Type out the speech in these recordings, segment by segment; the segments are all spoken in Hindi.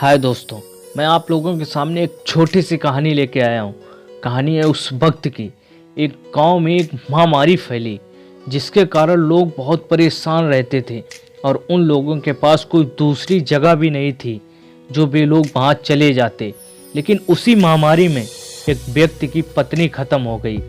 हाय दोस्तों, मैं आप लोगों के सामने एक छोटी सी कहानी लेके आया हूँ। कहानी है उस वक्त की। एक गांव में एक महामारी फैली जिसके कारण लोग बहुत परेशान रहते थे और उन लोगों के पास कोई दूसरी जगह भी नहीं थी जो वे लोग वहाँ चले जाते। लेकिन उसी महामारी में एक व्यक्ति की पत्नी खत्म हो गई।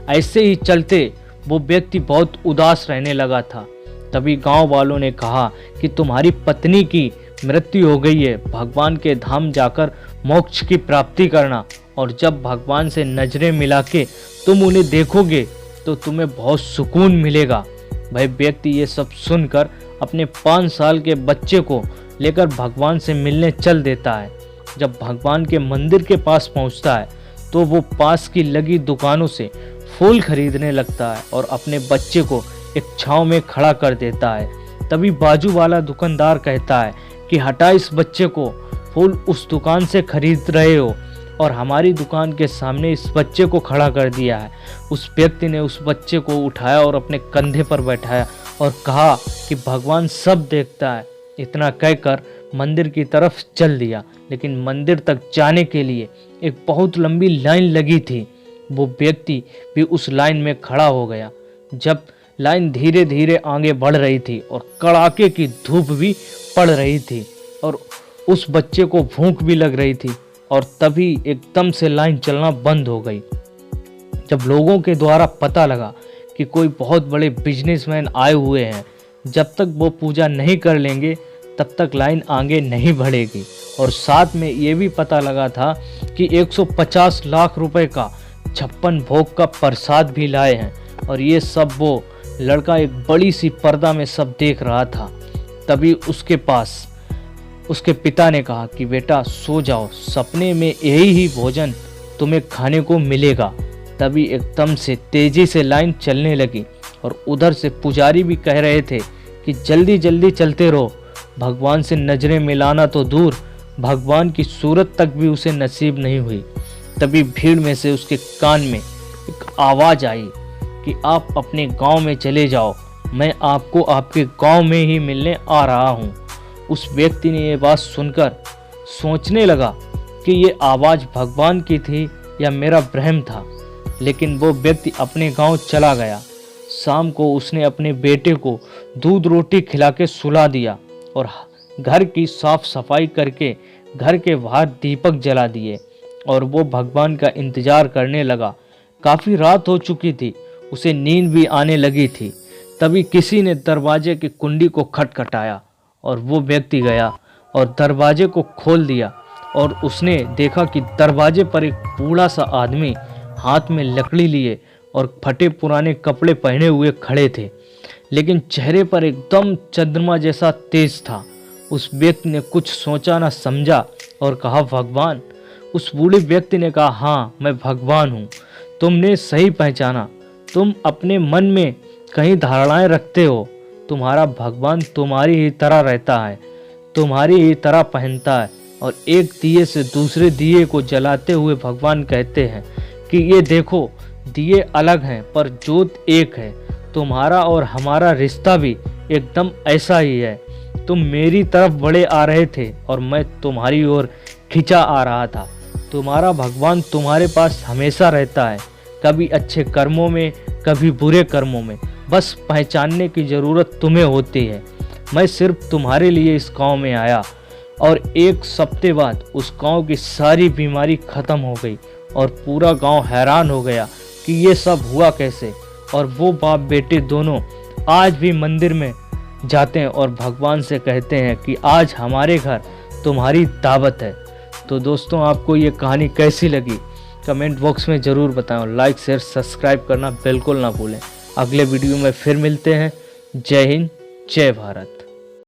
ऐसे ही चलते वो व्यक्ति बहुत उदास रहने लगा था। तभी गांव वालों ने कहा कि तुम्हारी पत्नी की मृत्यु हो गई है, भगवान के धाम जाकर मोक्ष की प्राप्ति करना, और जब भगवान से नजरें मिला के तुम उन्हें देखोगे तो तुम्हें बहुत सुकून मिलेगा। वह व्यक्ति ये सब सुनकर अपने 5 साल के बच्चे को लेकर भगवान से मिलने चल देता है। जब भगवान के मंदिर के पास पहुंचता है तो वो पास की लगी दुकानों से फूल खरीदने लगता है और अपने बच्चे को एक छांव में खड़ा कर देता है। तभी बाजू वाला दुकानदार कहता है कि हटा इस बच्चे को, फूल उस दुकान से खरीद रहे हो और हमारी दुकान के सामने इस बच्चे को खड़ा कर दिया है। उस व्यक्ति ने उस बच्चे को उठाया और अपने कंधे पर बैठाया और कहा कि भगवान सब देखता है। इतना कहकर मंदिर की तरफ चल दिया। लेकिन मंदिर तक जाने के लिए एक बहुत लंबी लाइन लगी थी। वो व्यक्ति भी उस लाइन में खड़ा हो गया। जब लाइन धीरे धीरे आगे बढ़ रही थी और कड़ाके की धूप भी पड़ रही थी और उस बच्चे को भूख भी लग रही थी, और तभी एकदम से लाइन चलना बंद हो गई। जब लोगों के द्वारा पता लगा कि कोई बहुत बड़े बिजनेसमैन आए हुए हैं, जब तक वो पूजा नहीं कर लेंगे तब तक लाइन आगे नहीं बढ़ेगी, और साथ में ये भी पता लगा था कि 150 लाख रुपए का 56 भोग का प्रसाद भी लाए हैं। और ये सब वो लड़का एक बड़ी सी पर्दा में सब देख रहा था। तभी उसके पास उसके पिता ने कहा कि बेटा सो जाओ, सपने में यही ही भोजन तुम्हें खाने को मिलेगा। तभी एकदम से तेजी से लाइन चलने लगी और उधर से पुजारी भी कह रहे थे कि जल्दी जल्दी चलते रहो, भगवान से नजरें मिलाना तो दूर, भगवान की सूरत तक भी उसे नसीब नहीं हुई। तभी भीड़ में से उसके कान में एक आवाज़ आई कि आप अपने गांव में चले जाओ, मैं आपको आपके गांव में ही मिलने आ रहा हूं। उस व्यक्ति ने ये बात सुनकर सोचने लगा कि ये आवाज़ भगवान की थी या मेरा भ्रम था। लेकिन वो व्यक्ति अपने गांव चला गया। शाम को उसने अपने बेटे को दूध रोटी खिला के सुला दिया और घर की साफ सफाई करके घर के बाहर दीपक जला दिए और वो भगवान का इंतजार करने लगा। काफ़ी रात हो चुकी थी, उसे नींद भी आने लगी थी। तभी किसी ने दरवाजे की कुंडी को खटखटाया और वो व्यक्ति गया और दरवाजे को खोल दिया और उसने देखा कि दरवाजे पर एक बूढ़ा सा आदमी हाथ में लकड़ी लिए और फटे पुराने कपड़े पहने हुए खड़े थे, लेकिन चेहरे पर एकदम चंद्रमा जैसा तेज था। उस व्यक्ति ने कुछ सोचा न समझा और कहा भगवान। उस बूढ़े व्यक्ति ने कहा हाँ, मैं भगवान हूँ, तुमने सही पहचाना। तुम अपने मन में कहीं धारणाएं रखते हो, तुम्हारा भगवान तुम्हारी ही तरह रहता है, तुम्हारी ही तरह पहनता है। और एक दिए से दूसरे दिए को जलाते हुए भगवान कहते हैं कि ये देखो, दिए अलग हैं पर जोत एक है। तुम्हारा और हमारा रिश्ता भी एकदम ऐसा ही है। तुम मेरी तरफ बढ़े आ रहे थे और मैं तुम्हारी ओर खिंचा आ रहा था। तुम्हारा भगवान तुम्हारे पास हमेशा रहता है, कभी अच्छे कर्मों में कभी बुरे कर्मों में, बस पहचानने की ज़रूरत तुम्हें होती है। मैं सिर्फ तुम्हारे लिए इस गांव में आया और एक हफ्ते बाद उस गांव की सारी बीमारी ख़त्म हो गई और पूरा गांव हैरान हो गया कि ये सब हुआ कैसे। और वो बाप बेटे दोनों आज भी मंदिर में जाते हैं और भगवान से कहते हैं कि आज हमारे घर तुम्हारी दावत है। तो दोस्तों, आपको ये कहानी कैसी लगी कमेंट बॉक्स में ज़रूर बताएं। लाइक शेयर सब्सक्राइब करना बिल्कुल ना भूलें। अगले वीडियो में फिर मिलते हैं। जय हिंद, जय भारत।